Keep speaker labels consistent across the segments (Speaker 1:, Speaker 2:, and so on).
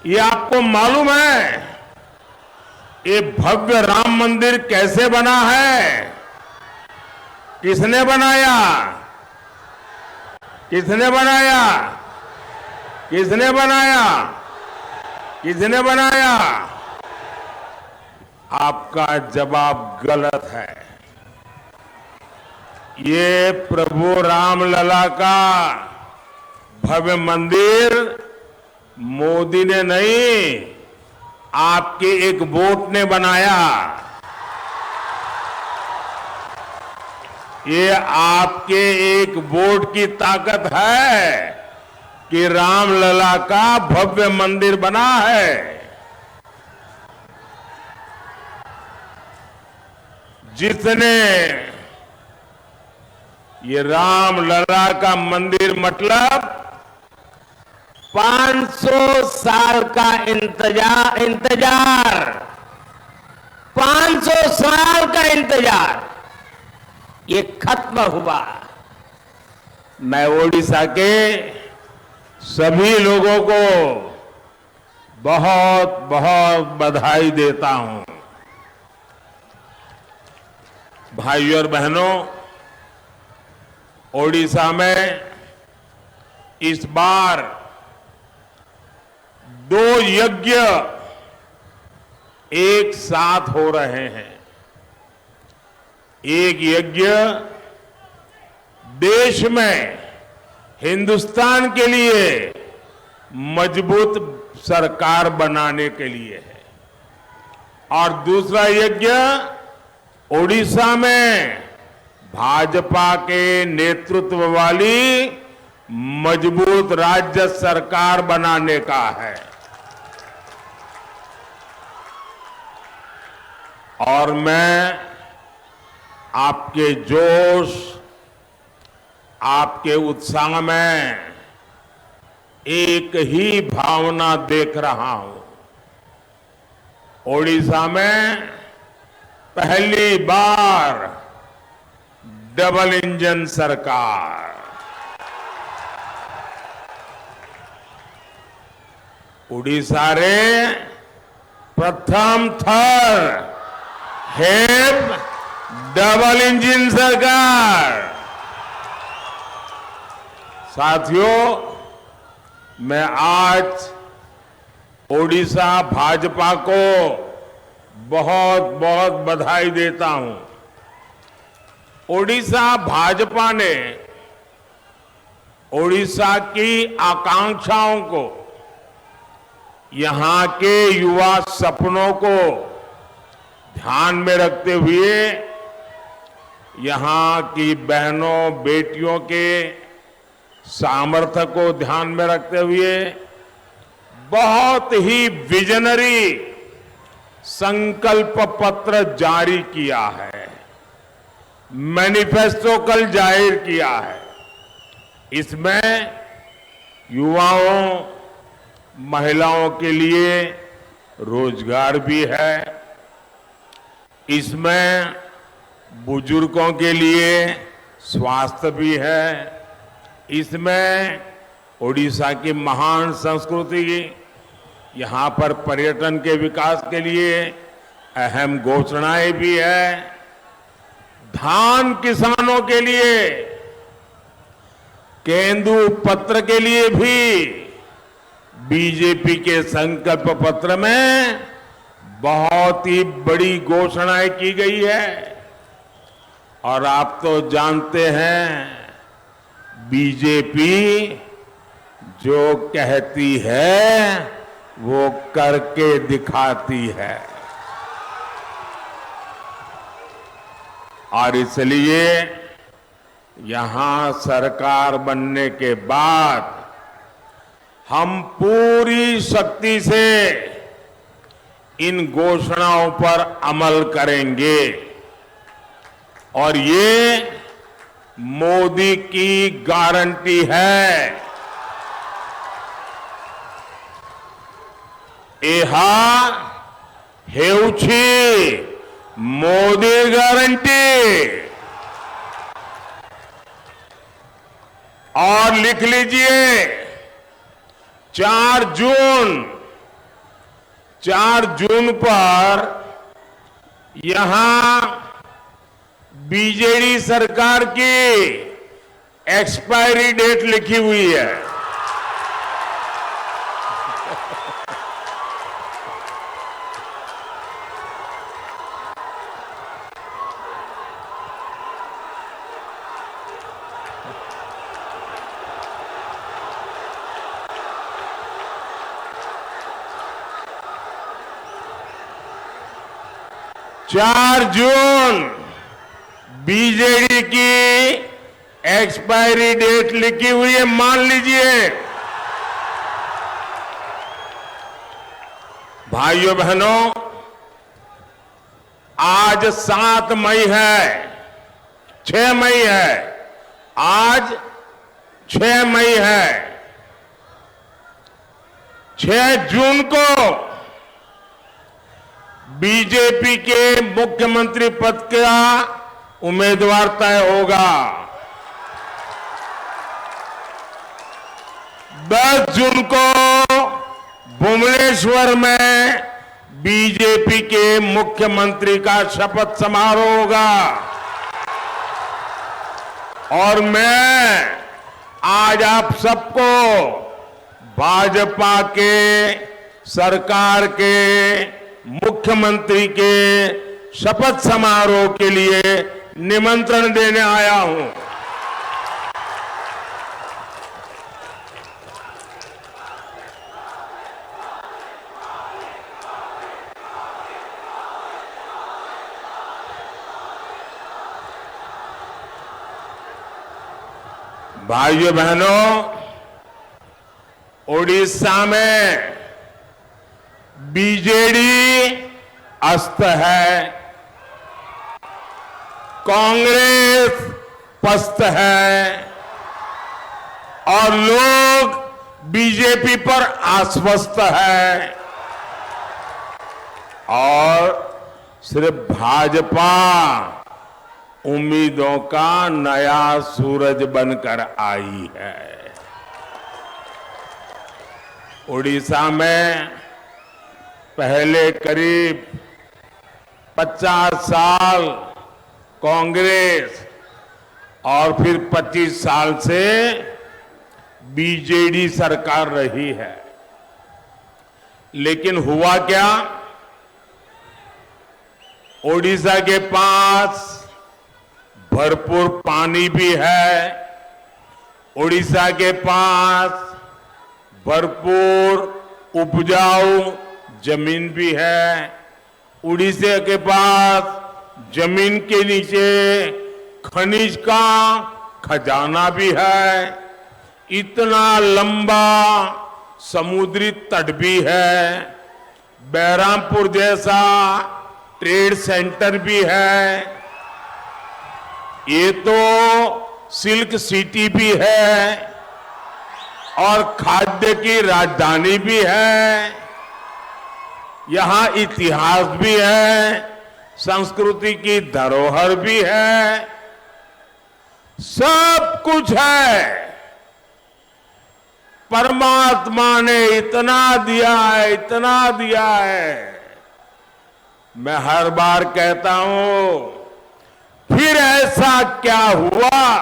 Speaker 1: ये आपको मालूम है ये भव्य राम मंदिर कैसे बना है? किसने बनाया? किसने बनाया? किसने बनाया? किसने बनाया? आपका जवाब गलत है। ये प्रभु रामलला का भव्य मंदिर मोदी ने नहीं, आपके एक वोट ने बनाया। ये आपके एक वोट की ताकत है कि रामलला का भव्य मंदिर बना है। जिसने ये रामलला का मंदिर मतलब 500 साल का इंतजार 500 साल का इंतजार ये खत्म हुआ। मैं ओडिशा के सभी लोगों को बहुत बहुत बधाई देता हूं। भाइयों और बहनों, ओडिशा में इस बार 2 यज्ञ एक साथ हो रहे हैं। एक यज्ञ देश में हिंदुस्तान के लिए मजबूत सरकार बनाने के लिए है और दूसरा यज्ञ ओडिशा में भाजपा के नेतृत्व वाली मजबूत राज्य सरकार बनाने का है। और मैं आपके जोश, आपके उत्साह में एक ही भावना देख रहा हूं। ओडिशा में पहली बार डबल इंजन सरकार, ओडिशा रे प्रथम थर हेब डबल इंजन सरकार। साथियों, मैं आज ओडिशा भाजपा को बहुत बहुत बधाई देता हूं। ओडिशा भाजपा ने ओडिशा की आकांक्षाओं को, यहां के युवा सपनों को ध्यान में रखते हुए, यहां की बहनों बेटियों के सामर्थ्य को ध्यान में रखते हुए बहुत ही विजनरी संकल्प पत्र जारी किया है, मैनिफेस्टो कल जाहिर किया है। इसमें युवाओं, महिलाओं के लिए रोजगार भी है, इसमें बुजुर्गों के लिए स्वास्थ्य भी है, इसमें ओडिशा की महान संस्कृति, यहां पर पर्यटन के विकास के लिए अहम घोषणाएं भी है। धान किसानों के लिए, केंदु पत्र के लिए भी बीजेपी के संकल्प पत्र में बहुत ही बड़ी घोषणाएं की गई है। और आप तो जानते हैं, बीजेपी जो कहती है वो करके दिखाती है। और इसलिए यहां सरकार बनने के बाद हम पूरी शक्ति से इन घोषणाओं पर अमल करेंगे। और ये मोदी की गारंटी है। एहा हेउछि मोदी गारंटी। और लिख लीजिए, 4 जून 4 जून पर यहां बीजेडी सरकार की एक्सपायरी डेट लिखी हुई है। चार जून बीजेडी की एक्सपायरी डेट लिखी हुई है, मान लीजिए। भाइयों बहनों, आज 7 मई है, 6 मई है, आज 6 मई है। 6 जून को बीजेपी के मुख्यमंत्री पद का उम्मीदवार तय होगा। 10 जून को भुवनेश्वर में बीजेपी के मुख्यमंत्री का शपथ समारोह होगा। और मैं आज आप सबको भाजपा के सरकार के मुख्यमंत्री के शपथ समारोह के लिए निमंत्रण देने आया हूं। भाइयों बहनों, ओडिशा में बीजेडी अस्त है, कांग्रेस पस्त है और लोग बीजेपी पर आश्वस्त है और सिर्फ भाजपा उम्मीदों का नया सूरज बनकर आई है। ओडिशा में पहले करीब 50 साल कांग्रेस और फिर 25 साल से बीजेडी सरकार रही है। लेकिन हुआ क्या? ओडिशा के पास भरपूर पानी भी है, ओडिशा के पास भरपूर उपजाऊ जमीन भी है, उड़ीसा के पास जमीन के नीचे खनिज का खजाना भी है, इतना लंबा समुद्री तट भी है, बहरामपुर जैसा ट्रेड सेंटर भी है, ये तो सिल्क सिटी भी है और खाद्य की राजधानी भी है। यहां इतिहास भी है, संस्कृति की धरोहर भी है, सब कुछ है। परमात्मा ने इतना दिया है, इतना दिया है। मैं हर बार कहता हूं, फिर ऐसा क्या हुआ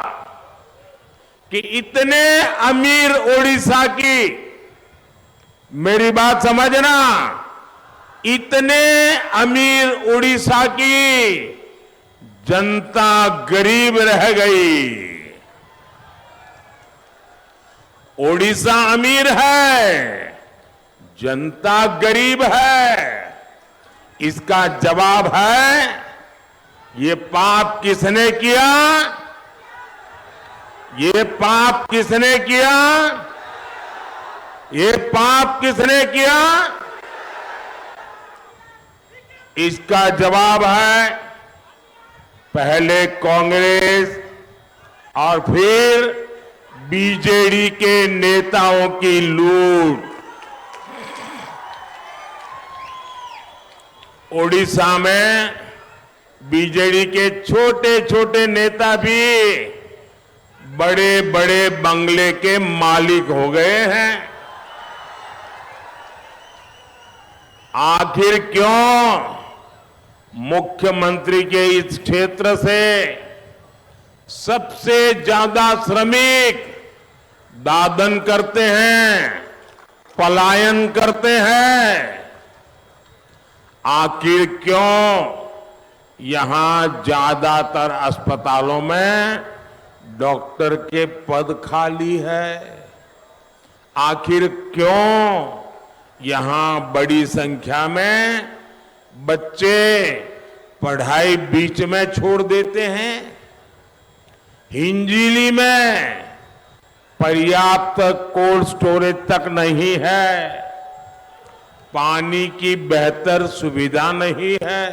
Speaker 1: कि इतने अमीर ओडिशा की, मेरी बात समझना, इतने अमीर ओडिशा की जनता गरीब रह गई। ओडिशा अमीर है, जनता गरीब है। इसका जवाब है, ये पाप किसने किया? ये पाप किसने किया? ये पाप किसने किया? इसका जवाब है, पहले कांग्रेस और फिर बीजेडी के नेताओं की लूट। ओडिशा में बीजेडी के छोटे छोटे नेता भी बड़े बड़े बंगले के मालिक हो गए हैं। आखिर क्यों मुख्यमंत्री के इस क्षेत्र से सबसे ज्यादा श्रमिक दादन करते हैं, पलायन करते हैं? आखिर क्यों यहां ज्यादातर अस्पतालों में डॉक्टर के पद खाली है? आखिर क्यों यहां बड़ी संख्या में बच्चे पढ़ाई बीच में छोड़ देते हैं? हिंजीली में पर्याप्त कोल्ड स्टोरेज तक नहीं है, पानी की बेहतर सुविधा नहीं है।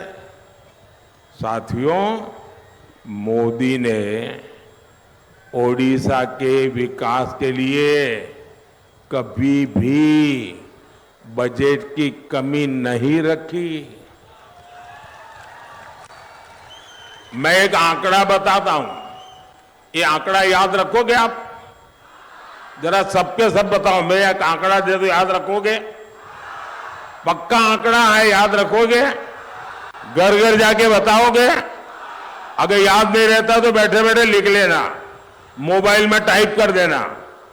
Speaker 1: साथियों, मोदी ने ओडिशा के विकास के लिए कभी भी बजट की कमी नहीं रखी। मैं एक आंकड़ा बताता हूं, ये आंकड़ा याद रखोगे आप? जरा सबके सब बताओ, मैं एक आंकड़ा दे दूं, याद रखोगे? पक्का आंकड़ा है, याद रखोगे? घर घर जाके बताओगे? अगर याद नहीं रहता तो बैठे बैठे लिख लेना, मोबाइल में टाइप कर देना,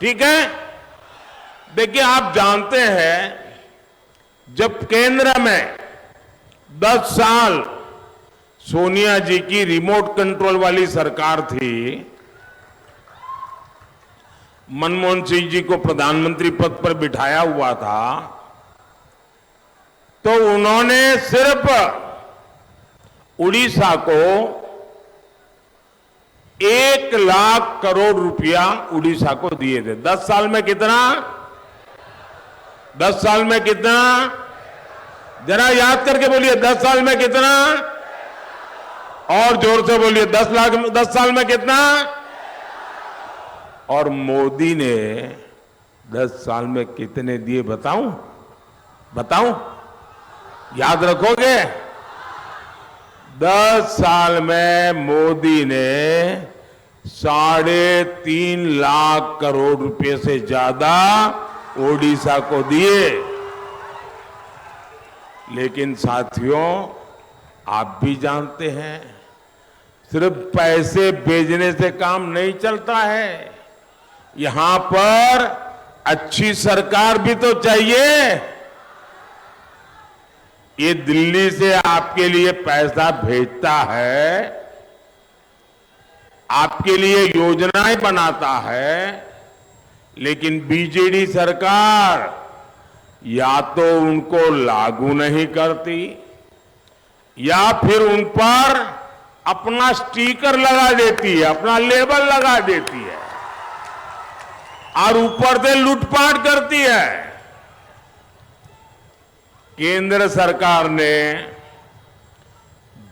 Speaker 1: ठीक है? देखिए, आप जानते हैं जब केंद्र में 10 साल सोनिया जी की रिमोट कंट्रोल वाली सरकार थी, मनमोहन सिंह जी को प्रधानमंत्री पद पर बिठाया हुआ था, तो उन्होंने सिर्फ उड़ीसा को 1 लाख करोड़ रुपया उड़ीसा को दिए थे। 10 साल में कितना? 10 साल में कितना? जरा याद करके बोलिए, 10 साल में कितना? और जोर से बोलिए, 10 साल में कितना? और मोदी ने 10 साल में कितने दिए बताऊं? बताऊं? याद रखोगे? 10 साल में मोदी ने 3.5 लाख करोड़ रुपए से ज्यादा ओडिशा को दिए। लेकिन साथियों, आप भी जानते हैं, सिर्फ पैसे भेजने से काम नहीं चलता है। यहां पर अच्छी सरकार भी तो चाहिए। ये दिल्ली से आपके लिए पैसा भेजता है, आपके लिए योजनाएं बनाता है, लेकिन बीजेडी सरकार या तो उनको लागू नहीं करती या फिर उन पर अपना स्टिकर लगा देती है, अपना लेबल लगा देती है और ऊपर से लूटपाट करती है। केंद्र सरकार ने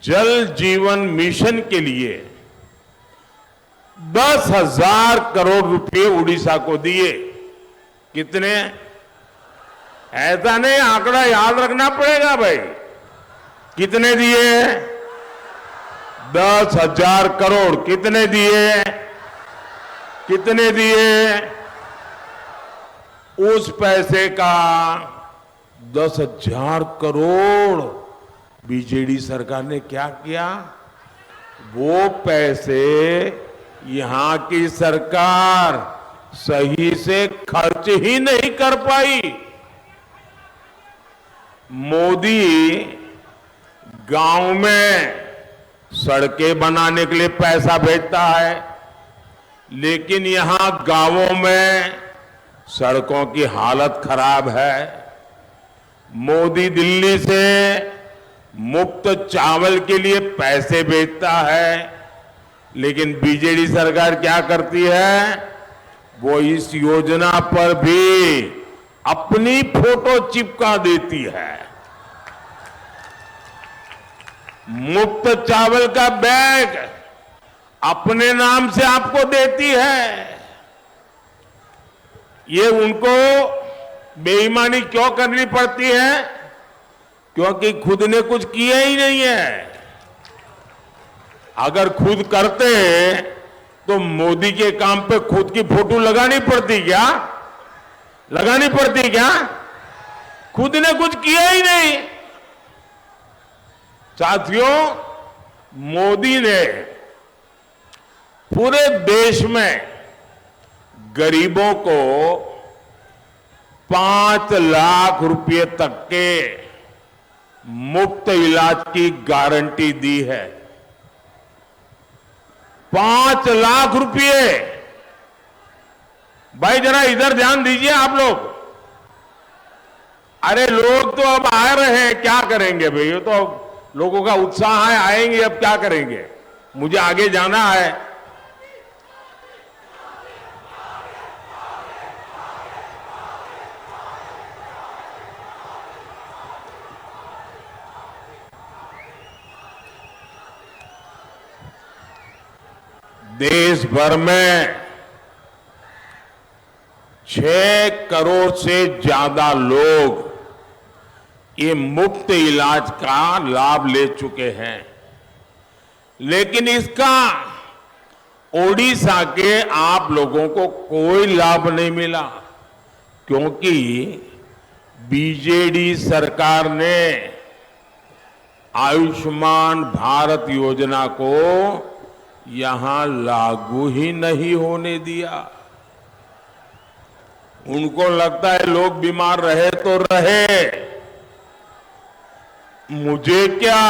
Speaker 1: जल जीवन मिशन के लिए 10,000 करोड़ रुपए उड़ीसा को दिए। कितने? ऐसा नहीं, आंकड़ा याद रखना पड़ेगा भाई। कितने दिए? 10,000 करोड़। कितने दिए? कितने दिए? उस पैसे का 10,000 करोड़ बीजेडी सरकार ने क्या किया? वो पैसे यहां की सरकार सही से खर्च ही नहीं कर पाई। मोदी गांव में सड़कें बनाने के लिए पैसा भेजता है, लेकिन यहां गांवों में सड़कों की हालत खराब है। मोदी दिल्ली से मुफ्त चावल के लिए पैसे भेजता है, लेकिन बीजेडी सरकार क्या करती है? वो इस योजना पर भी अपनी फोटो चिपका देती है। मुफ्त चावल का बैग अपने नाम से आपको देती है। ये उनको बेईमानी क्यों करनी पड़ती है? क्योंकि खुद ने कुछ किया ही नहीं है। अगर खुद करते तो मोदी के काम पे खुद की फोटो लगानी पड़ती क्या? लगानी पड़ती क्या? खुद ने कुछ किया ही नहीं। साथियों, मोदी ने पूरे देश में गरीबों को 5 लाख रुपए तक के मुफ्त इलाज की गारंटी दी है। 5 लाख रुपए। भाई जरा इधर ध्यान दीजिए आप लोग। अरे लोग तो अब आ रहे हैं, क्या करेंगे भाई? ये तो लोगों का उत्साह है, आएंगे, अब क्या करेंगे? मुझे आगे जाना है। देश भर में 6 करोड़ से ज्यादा लोग ये मुफ्त इलाज का लाभ ले चुके हैं, लेकिन इसका ओडिशा के आप लोगों को कोई लाभ नहीं मिला, क्योंकि बीजेडी सरकार ने आयुष्मान भारत योजना को यहां लागू ही नहीं होने दिया। उनको लगता है लोग बीमार रहे तो रहे, मुझे क्या।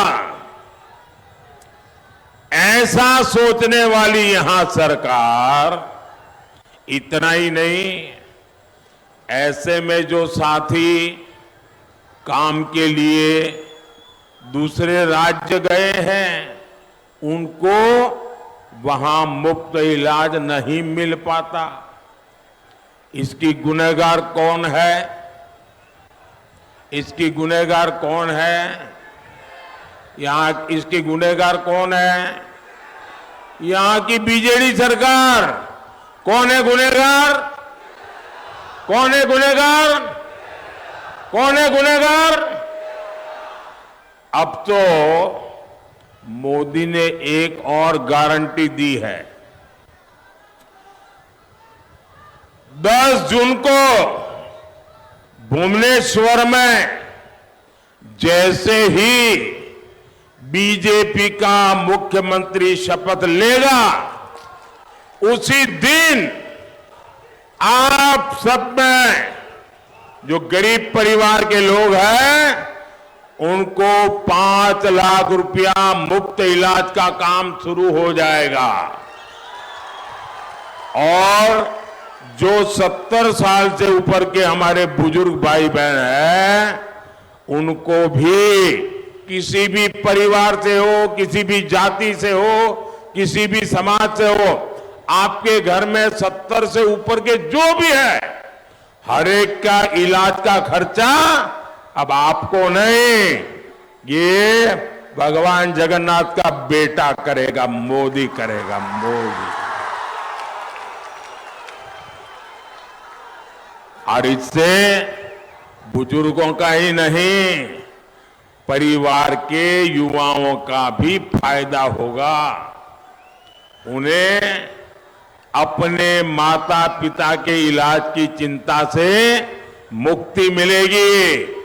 Speaker 1: ऐसा सोचने वाली यहां सरकार। इतना ही नहीं, ऐसे में जो साथी काम के लिए दूसरे राज्य गए हैं, उनको वहां मुफ्त इलाज नहीं मिल पाता। इसकी गुनहगार कौन है? इसकी गुनहगार कौन है? यहां इसकी गुनहगार कौन है? यहां की बीजेडी सरकार। कौन है गुनहगार? कौन है गुनहगार? कौन है गुनहगार? अब तो मोदी ने एक और गारंटी दी है। 10 जून को भुवनेश्वर में जैसे ही बीजेपी का मुख्यमंत्री शपथ लेगा, उसी दिन आप सब में जो गरीब परिवार के लोग हैं, उनको 5 लाख रुपया मुफ्त इलाज का काम शुरू हो जाएगा। और जो 70 साल से ऊपर के हमारे बुजुर्ग भाई बहन हैं, उनको भी, किसी भी परिवार से हो, किसी भी जाति से हो, किसी भी समाज से हो, आपके घर में 70 से ऊपर के जो भी है, हर एक का इलाज का खर्चा अब आपको नहीं, ये भगवान जगन्नाथ का बेटा करेगा, मोदी करेगा, मोदी। और इससे बुजुर्गों का ही नहीं, परिवार के युवाओं का भी फायदा होगा। उन्हें अपने माता पिता के इलाज की चिंता से मुक्ति मिलेगी।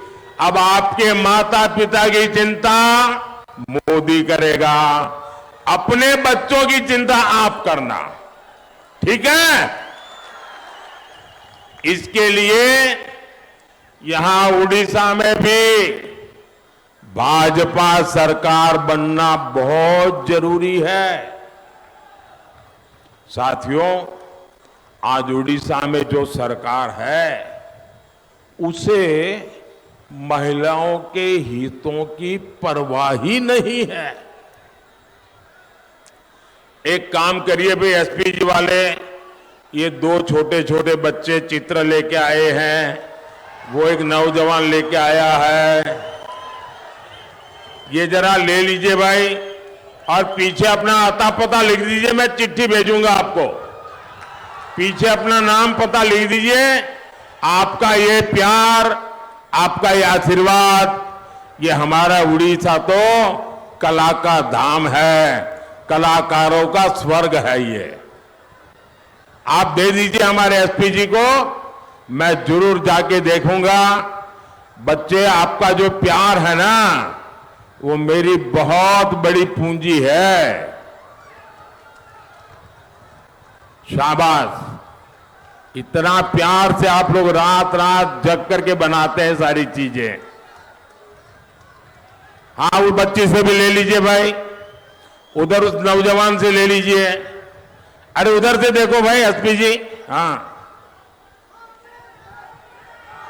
Speaker 1: अब आपके माता पिता की चिंता मोदी करेगा, अपने बच्चों की चिंता आप करना, ठीक है? इसके लिए यहां उड़ीसा में भी भाजपा सरकार बनना बहुत जरूरी है। साथियों, आज उड़ीसा में जो सरकार है, उसे महिलाओं के हितों की परवाह ही नहीं है। एक काम करिए भाई, एसपी जी वाले, ये 2 छोटे छोटे बच्चे चित्र लेके आए हैं, वो एक नौजवान लेके आया है, ये जरा ले लीजिए भाई, और पीछे अपना आता पता लिख दीजिए, मैं चिट्ठी भेजूंगा आपको। पीछे अपना नाम पता लिख दीजिए। आपका ये प्यार, आपका ये आशीर्वाद, ये हमारा उड़ीसा तो कला का धाम है, कलाकारों का स्वर्ग है। ये आप दे दीजिए हमारे एसपी जी को, मैं जरूर जाके देखूंगा। बच्चे, आपका जो प्यार है ना, वो मेरी बहुत बड़ी पूंजी है। शाबाश। इतना प्यार से आप लोग रात रात जग करके बनाते हैं सारी चीजें। हाँ, उस बच्ची से भी ले लीजिए भाई, उधर उस नौजवान से ले लीजिए। अरे उधर से देखो भाई एसपी जी। हाँ,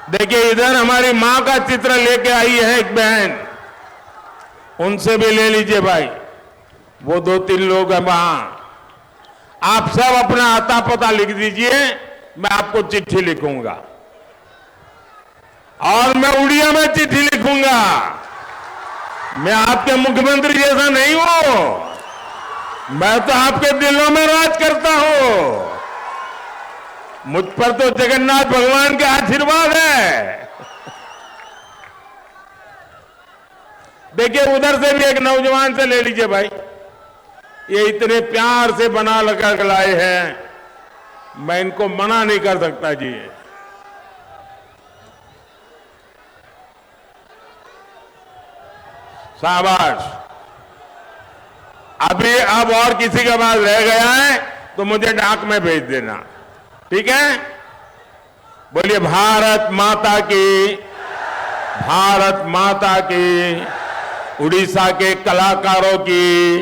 Speaker 1: देखिए इधर हमारी मां का चित्र लेके आई है एक बहन, उनसे भी ले लीजिए भाई। वो 2-3 लोग हैं वहां। आप सब अपना आता पता लिख दीजिए, मैं आपको चिट्ठी लिखूंगा और मैं उड़िया में चिट्ठी लिखूंगा। मैं आपके मुख्यमंत्री जैसा नहीं हूं, मैं तो आपके दिलों में राज करता हूं। मुझ पर तो जगन्नाथ भगवान के आशीर्वाद है। देखिए उधर से भी एक नौजवान से ले लीजिए भाई, ये इतने प्यार से बना लगा लाए हैं, मैं इनको मना नहीं कर सकता जी। शाबाश। अभी अब और किसी के पास रह गया है तो मुझे डाक में भेज देना, ठीक है? बोलिए भारत माता की, भारत माता की। उड़ीसा के कलाकारों की